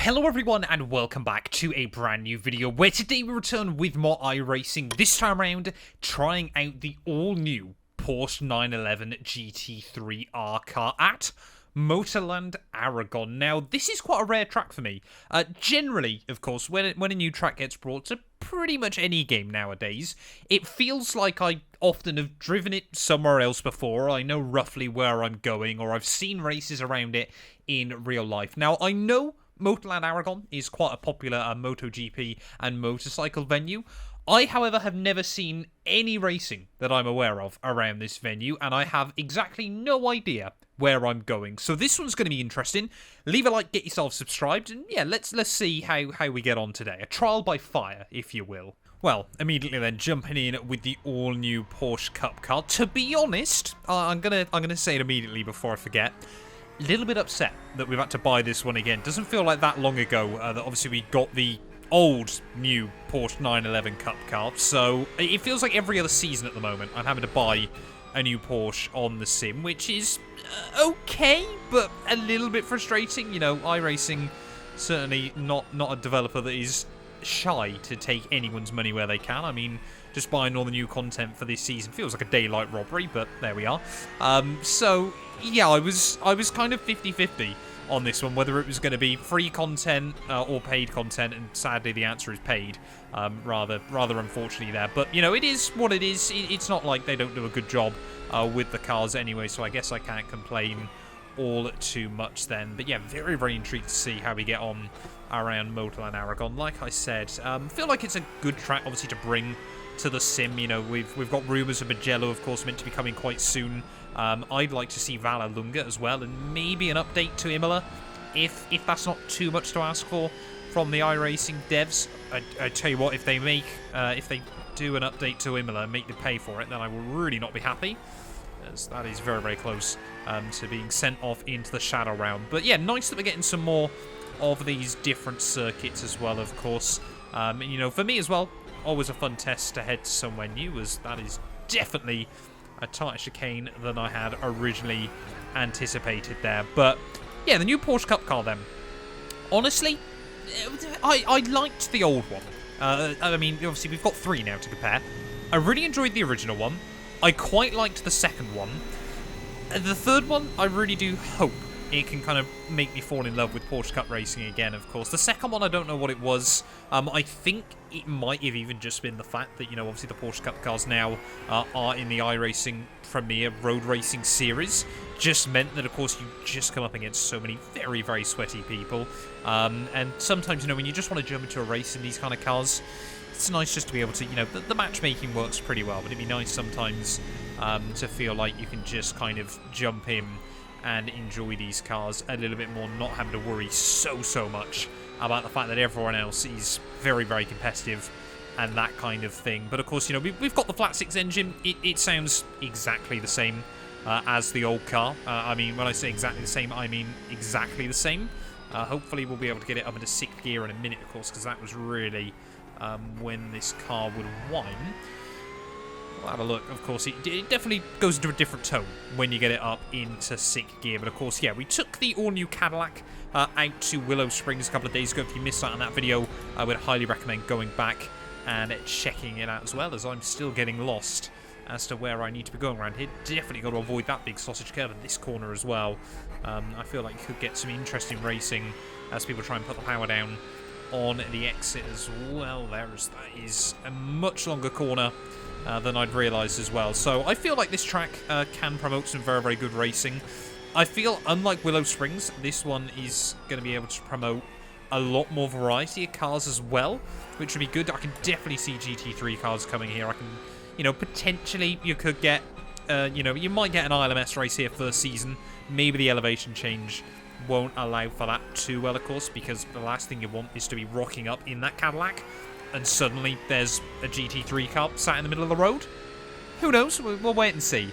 Hello everyone and welcome back to a brand new video where today we return with more iRacing, this time around trying out the all new Porsche 911 GT3 R car at Motorland Aragon. Now this is quite a rare track for me. Generally, of course, when a new track gets brought to pretty much any game nowadays, it feels like I often have driven it somewhere else before. I know roughly where I'm going, or I've seen races around it in real life. Now I know Motorland Aragon is quite a popular MotoGP and motorcycle venue. I, however, have never seen any racing that I'm aware of around this venue, and I have exactly no idea where I'm going. So this one's going to be interesting. Leave a like, get yourself subscribed, and yeah, let's see how we get on today. A trial by fire, if you will. Well, immediately then, jumping in with the all-new Porsche Cup car. To be honest, I'm gonna say it immediately before I forget. A little bit upset that we've had to buy this one again. Doesn't feel like that long ago that obviously we got the old new Porsche 911 Cup car. So it feels like every other season at the moment I'm having to buy a new Porsche on the sim, which is okay, but a little bit frustrating. You know, iRacing certainly not a developer that is shy to take anyone's money where they can. I mean, just buying all the new content for this season feels like a daylight robbery, but there we are. So yeah, I was kind of 50-50 on this one, whether it was going to be free content or paid content, and sadly the answer is paid, rather unfortunately there. But you know, it is what it is. It's not like they don't do a good job with the cars anyway, so I guess I can't complain all too much then. But yeah, very intrigued to see how we get on around Motorland Aragon. Like I said, feel like it's a good track obviously to bring to the sim. You know, we've got rumours of Mugello, of course, meant to be coming quite soon. I'd like to see Vallelunga as well, and maybe an update to Imola, if that's not too much to ask for from the iRacing devs. I tell you what, if they do an update to Imola and make me pay for it, then I will really not be happy, as that is very close to being sent off into the shadow realm. But yeah, nice that we're getting some more of these different circuits as well, of course. And, you know, for me as well, always a fun test to head to somewhere new, as that is definitely a tighter chicane than I had originally anticipated there. But yeah, the new Porsche Cup car then. Honestly, I liked the old one. I mean, obviously we've got three now to compare. I really enjoyed the original one. I quite liked the second one. The third one, I really do hope it can kind of make me fall in love with Porsche Cup racing again, of course. The second one, I don't know what it was. I think it might have even just been the fact that, you know, obviously the Porsche Cup cars now are in the iRacing Premier Road Racing Series. Just meant that, of course, you just come up against so many very sweaty people. And sometimes, you know, when you just want to jump into a race in these kind of cars, it's nice just to be able to, you know, the matchmaking works pretty well, but it'd be nice sometimes to feel like you can just kind of jump in and enjoy these cars a little bit more, not having to worry so much about the fact that everyone else is very competitive and that kind of thing. But of course, you know, we've got the flat six engine. It sounds exactly the same as the old car. I mean, when I say exactly the same, I mean exactly the same. Hopefully we'll be able to get it up into sixth gear in a minute, of course, because that was really when this car would whine. We'll have a look. Of course, it definitely goes into a different tone when you get it up into sixth gear. But of course, yeah, we took the all-new Cadillac out to Willow Springs a couple of days ago. If you missed out on that video, I would highly recommend going back and checking it out as well, as I'm still getting lost as to where I need to be going around here. Definitely got to avoid that big sausage curve in this corner as well. I feel like you could get some interesting racing as people try and put the power down on the exit as well there, as that is a much longer corner than I'd realised as well. So I feel like this track can promote some very good racing. I feel, unlike Willow Springs, this one is going to be able to promote a lot more variety of cars as well, which would be good. I can definitely see GT3 cars coming here. I can, you know, potentially you could get, you know, you might get an ILMS race here first season. Maybe the elevation change won't allow for that too well, of course, because the last thing you want is to be rocking up in that Cadillac and suddenly there's a GT3 car sat in the middle of the road. Who knows? We'll wait and see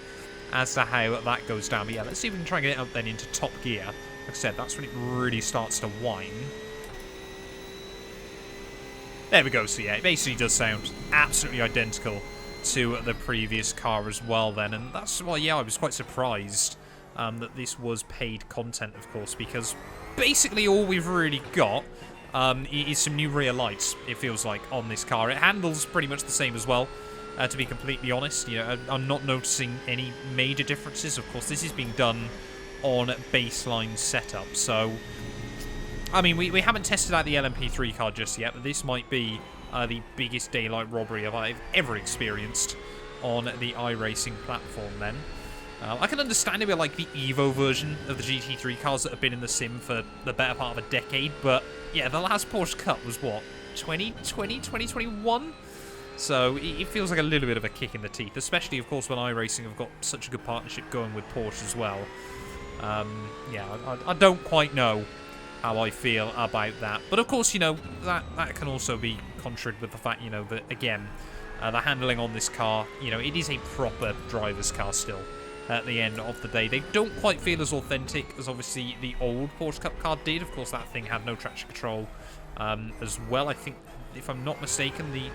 as to how that goes down. But yeah, let's see if we can try and get it up then into top gear. Like I said, that's when it really starts to whine. There we go. So yeah, it basically does sound absolutely identical to the previous car as well then. And that's why, yeah, I was quite surprised that this was paid content, of course, because basically all we've really got is some new rear lights, it feels like, on this car. It handles pretty much the same as well, to be completely honest. You know, I'm not noticing any major differences. Of course, this is being done on baseline setup, so I mean, we haven't tested out the LMP3 car just yet, but this might be the biggest daylight robbery I've ever experienced on the iRacing platform then. I can understand it with like the Evo version of the GT3 cars that have been in the sim for the better part of a decade, but yeah, the last Porsche Cup was what, 2020, 2021? So it feels like a little bit of a kick in the teeth, especially of course when iRacing have got such a good partnership going with Porsche as well. Yeah, I don't quite know how I feel about that, but of course, you know, that can also be contradicted with the fact, you know, that again, the handling on this car, you know, it is a proper driver's car still. At the end of the day, they don't quite feel as authentic as obviously the old Porsche Cup car did. Of course, that thing had no traction control as well. I think, if I'm not mistaken, the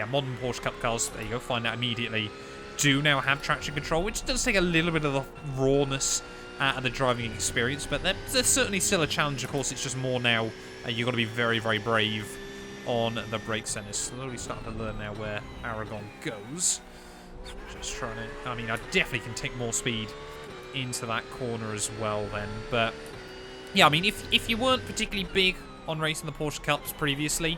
modern Porsche Cup cars, there you go, find out immediately, do now have traction control, which does take a little bit of the rawness out of the driving experience, but there's certainly still a challenge. Of course, it's just more now, you've got to be very, very brave on the brake centers. Slowly starting to learn now where Aragon goes. Just trying to, I mean, I definitely can take more speed into that corner as well then. But yeah, I mean, if you weren't particularly big on racing the Porsche Cups previously,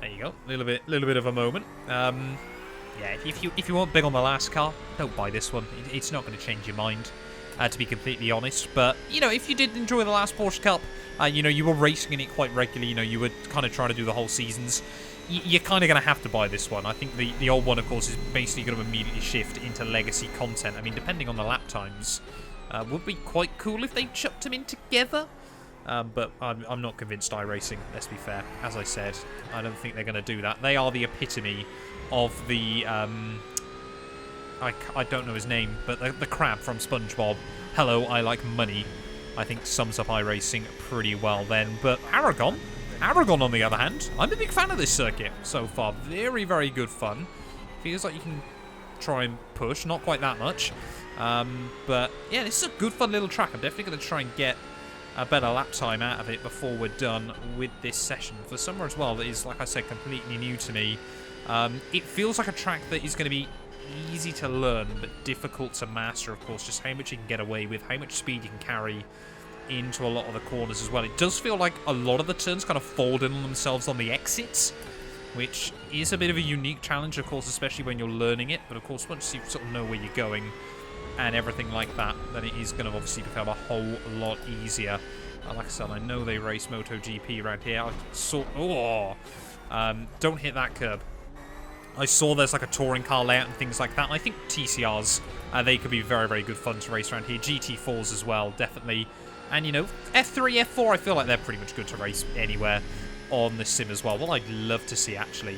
there you go, a little bit of a moment. Yeah, if you weren't big on the last car, don't buy this one. It's not going to change your mind, to be completely honest. But you know, if you did enjoy the last Porsche Cup, you know, you were racing in it quite regularly. You know, you were kind of trying to do the whole seasons. You're kind of going to have to buy this one. I think the old one, of course, is basically going to immediately shift into legacy content. I mean, depending on the lap times, would be quite cool if they chucked them in together. But I'm not convinced iRacing, let's be fair. As I said, I don't think they're going to do that. They are the epitome of the... I don't know his name, but the crab from SpongeBob. Hello, I like money. I think sums up iRacing pretty well then. But Aragon, on the other hand, I'm a big fan of this circuit so far. Very, very good fun. Feels like you can try and push, not quite that much. But yeah, this is a good fun little track. I'm definitely going to try and get a better lap time out of it before we're done with this session. For somewhere as well that is, like I said, completely new to me. It feels like a track that is going to be easy to learn, but difficult to master, of course. Just how much you can get away with, how much speed you can carry into a lot of the corners as well. It does feel like a lot of the turns kind of fold in on themselves on the exits, which is a bit of a unique challenge, of course, especially when you're learning it. But of course, once you sort of know where you're going and everything like that, then it is going to obviously become a whole lot easier. Like I said, I know they race MotoGP around here. I saw... Oh! Don't hit that curb. I saw there's like a touring car layout and things like that. And I think TCRs, they could be very, very good fun to race around here. GT4s as well, definitely. And, you know, F3, F4, I feel like they're pretty much good to race anywhere on the sim as well. What I'd love to see, actually,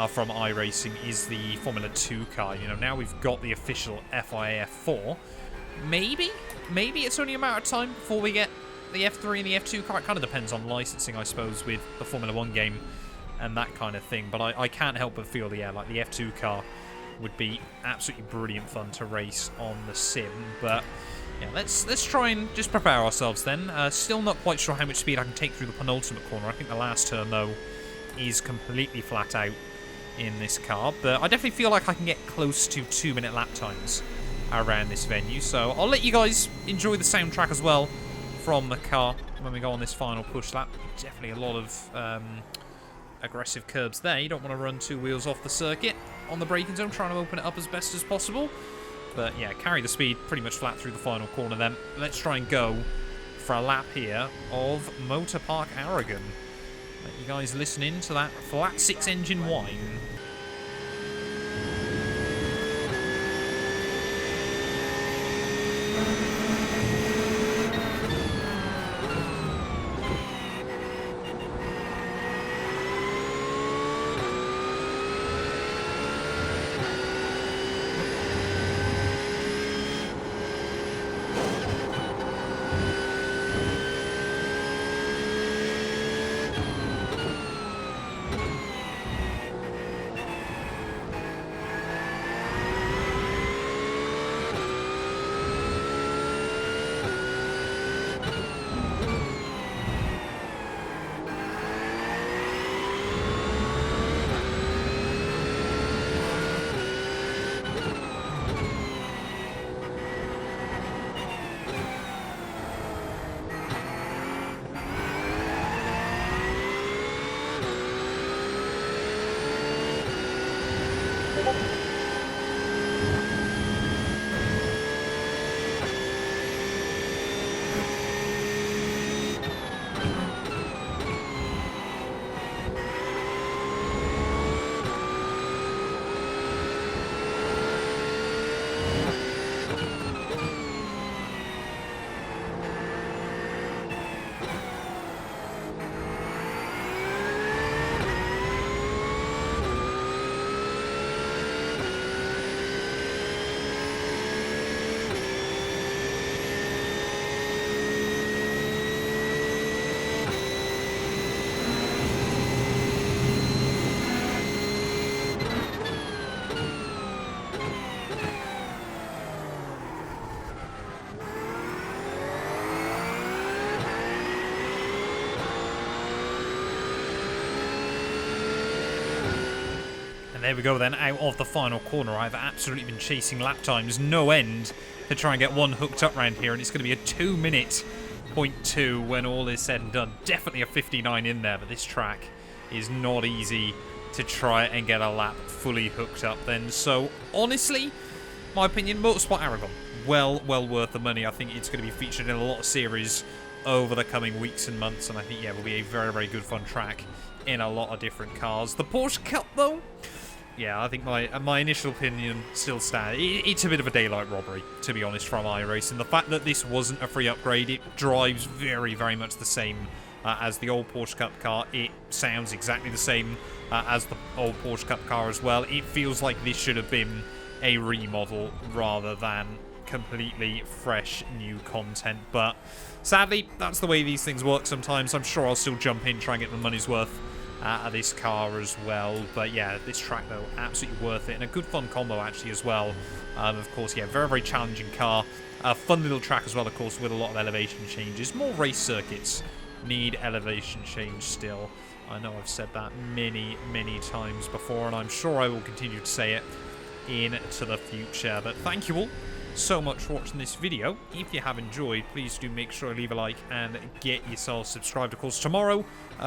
from iRacing is the Formula 2 car. You know, now we've got the official FIA F4. Maybe it's only a matter of time before we get the F3 and the F2 car. It kind of depends on licensing, I suppose, with the Formula 1 game and that kind of thing. But I can't help but feel, yeah, like the F2 car would be absolutely brilliant fun to race on the sim. But yeah, let's try and just prepare ourselves then. Still not quite sure how much speed I can take through the penultimate corner. I think the last turn, though, is completely flat out in this car. But I definitely feel like I can get close to 2-minute lap times around this venue. So I'll let you guys enjoy the soundtrack as well from the car when we go on this final push lap. Definitely a lot of aggressive curbs there. You don't want to run two wheels off the circuit on the braking zone, trying to open it up as best as possible. But yeah, carry the speed pretty much flat through the final corner then. Let's try and go for a lap here of Motor Park Aragon. Let you guys listen in to that flat 6 engine whine. there we go then, out of the final corner. I've absolutely been chasing lap times, no end, to try and get one hooked up round here, and it's going to be a 2-minute .2 when all is said and done. Definitely a 59 in there, but this track is not easy to try and get a lap fully hooked up then. So, honestly, my opinion, Motorsport Aragon, well worth the money. I think it's going to be featured in a lot of series over the coming weeks and months, and I think, yeah, it will be a very good fun track in a lot of different cars. The Porsche Cup, though, yeah, I think my initial opinion still stands. It's a bit of a daylight robbery, to be honest, from iRacing. The fact that this wasn't a free upgrade, it drives very much the same as the old Porsche Cup car. It sounds exactly the same as the old Porsche Cup car as well. It feels like this should have been a remodel rather than completely fresh new content. But sadly, that's the way these things work sometimes. I'm sure I'll still jump in, try and get the money's worth out of this car as well. But yeah, this track though, absolutely worth it, and a good fun combo actually as well. Of course, yeah, very challenging car. Fun little track as well, of course, with a lot of elevation changes. More race circuits need elevation change still. I know I've said that many times before, and I'm sure I will continue to say it into the future. But thank you all so much for watching this video. If you have enjoyed, please do make sure to leave a like and get yourself subscribed. Of course, tomorrow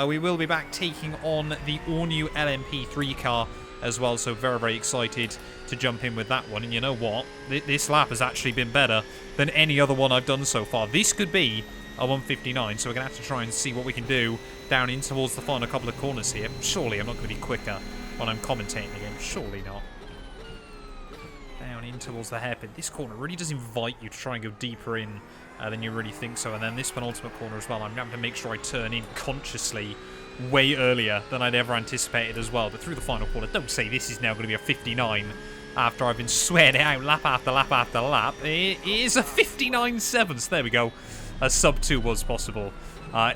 we will be back taking on the all-new LMP3 car as well, so very excited to jump in with that one. And you know what? This lap has actually been better than any other one I've done so far. This could be a 159, so we're going to have to try and see what we can do down in towards the final couple of corners here. Surely I'm not going to be quicker when I'm commentating again. Surely not. Down in towards the hairpin. This corner really does invite you to try and go deeper in than you really think so. And then this penultimate corner as well, I'm having to make sure I turn in consciously way earlier than I'd ever anticipated as well. But through the final corner, don't say this is now going to be a 59 after I've been swearing it out lap after lap after lap. It is a 59.7. There we go. A sub 2 was possible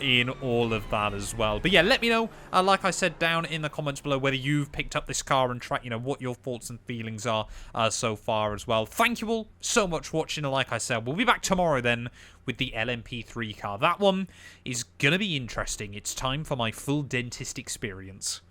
in all of that as well. But yeah, let me know, like I said, down in the comments below whether you've picked up this car and track, you know, what your thoughts and feelings are so far as well. Thank you all so much for watching, and like I said, we'll be back tomorrow then with the LMP3 car. That one is gonna be interesting. It's time for my full dentist experience.